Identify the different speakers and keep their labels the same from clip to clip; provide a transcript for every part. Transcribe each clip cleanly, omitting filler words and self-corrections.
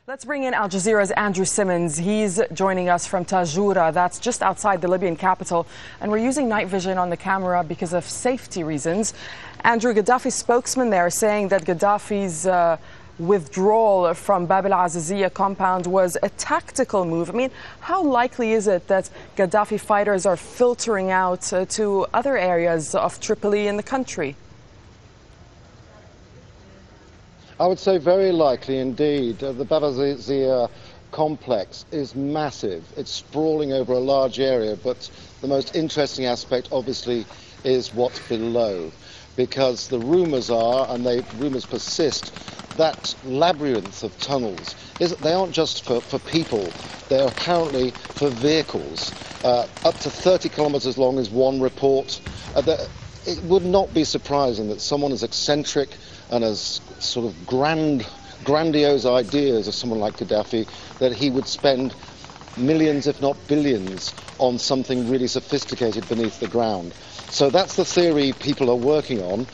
Speaker 1: Let's bring in Al Jazeera's Andrew Simmons. He's joining us from Tajoura, that's just outside the Libyan capital, and we're using night vision on the camera because of safety reasons. Andrew, Gaddafi's spokesman there saying that Gaddafi's withdrawal from Bab al-AZIZIYA compound was a tactical move. I mean, how likely is it that Gaddafi fighters are filtering out to other areas of Tripoli in the country?
Speaker 2: I would say very likely indeed. The Bab al-AZIZIYA complex is massive. It's sprawling over a large area, but the most interesting aspect obviously is what's below, because the rumours are, and rumours persist, that labyrinth of tunnels, they aren't just for people, they're apparently for vehicles. Up to 30 kilometres long is one report. It would not be surprising that someone as eccentric and as sort of grandiose ideas of someone like Gaddafi, that he would spend millions, if not billions, on something really sophisticated beneath the ground. So that's the theory people are working on.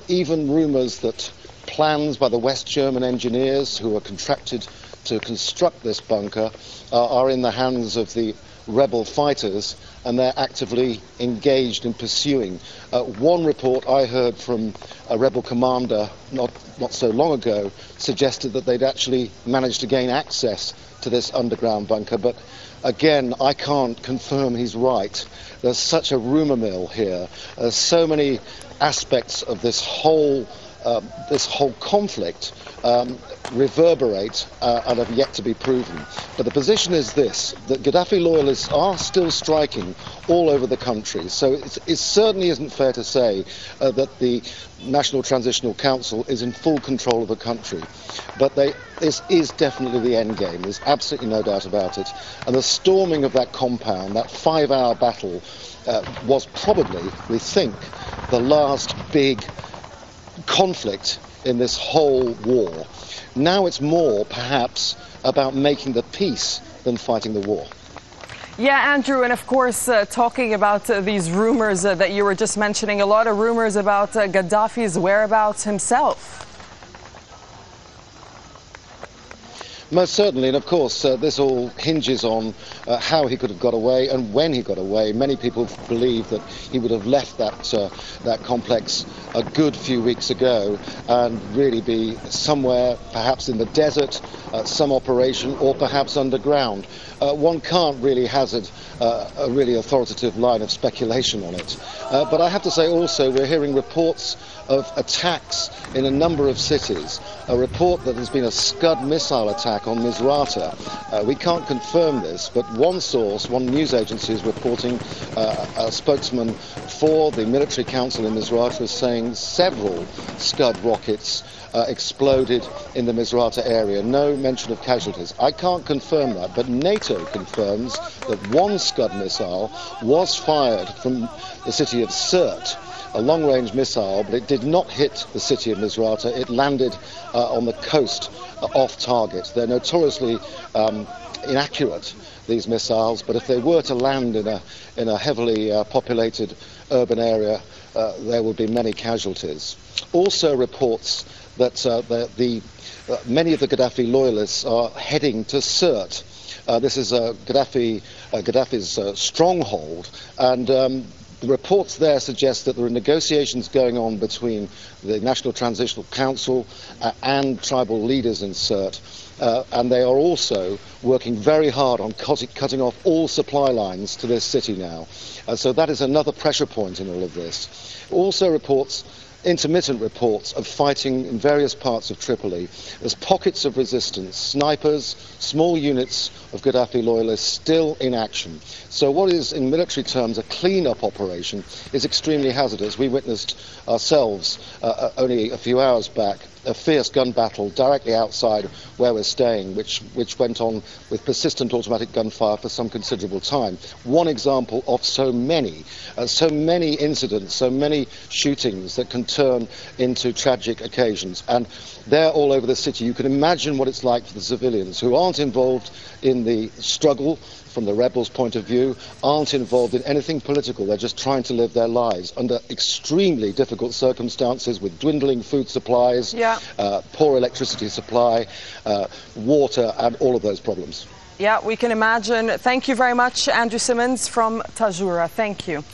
Speaker 2: Even rumours that plans by the West German engineers who are contracted to construct this bunker are in the hands of the rebel fighters, and they're actively engaged in pursuing. One report I heard from a rebel commander not so long ago suggested that they'd actually managed to gain access to this underground bunker, but again, I can't confirm he's right. There's such a rumour mill here. There's so many aspects of this whole conflict reverberate and have yet to be proven. But the position is this, that Gaddafi loyalists are still striking all over the country. So it certainly isn't fair to say that the National Transitional Council is in full control of the country. But this is definitely the end game. There's absolutely no doubt about it. And the storming of that compound, that 5-hour battle, was probably, we think, the last big conflict in this whole war. Now it's more, perhaps, about making the peace than fighting the war.
Speaker 1: Yeah, Andrew, and of course, talking about these rumours that you were just mentioning, a lot of rumours about Gaddafi's whereabouts himself.
Speaker 2: Most certainly, and of course this all hinges on how he could have got away and when he got away. Many people believe that he would have left that complex a good few weeks ago and really be somewhere, perhaps in the desert, some operation, or perhaps underground. One can't really hazard a really authoritative line of speculation on it. But I have to say also we're hearing reports of attacks in a number of cities. A report that there's been a SCUD missile attack on MISRATA. We can't confirm this, but one source, one news agency is reporting, a spokesman for the military council in MISRATA is saying several SCUD rockets exploded in the MISRATA area. No mention of casualties. I can't confirm that, but NATO confirms that one SCUD missile was fired from the city of Sirte, a long-range missile, but it did not hit the city of MISRATA. It landed on the coast off target. They're notoriously inaccurate, these missiles, but if they were to land in a heavily populated urban area, there would be many casualties. Also reports that many of the Gaddafi loyalists are heading to Sirte. This is Gaddafi's stronghold, and the reports there suggest that there are negotiations going on between the National Transitional Council and tribal leaders in Sirte, and they are also working very hard on cutting off all supply lines to this city now. So that is another pressure point in all of this. Also intermittent reports of fighting in various parts of Tripoli. There's pockets of resistance, snipers, small units of Gaddafi loyalists still in action. So what is, in military terms, a clean-up operation is extremely hazardous. We witnessed ourselves only a few hours back a fierce gun battle directly outside where we're staying, which went on with persistent automatic gunfire for some considerable time. One example of so many incidents, so many shootings that can turn into tragic occasions. And they're all over the city. You can imagine what it's like for the civilians who aren't involved in the struggle from the rebels' point of view, aren't involved in anything political. They're just trying to live their lives under extremely difficult circumstances with dwindling food supplies, poor electricity supply, water, and all of those problems.
Speaker 1: Yeah, we can imagine. Thank you very much, Andrew Simmons from Tajoura. Thank you.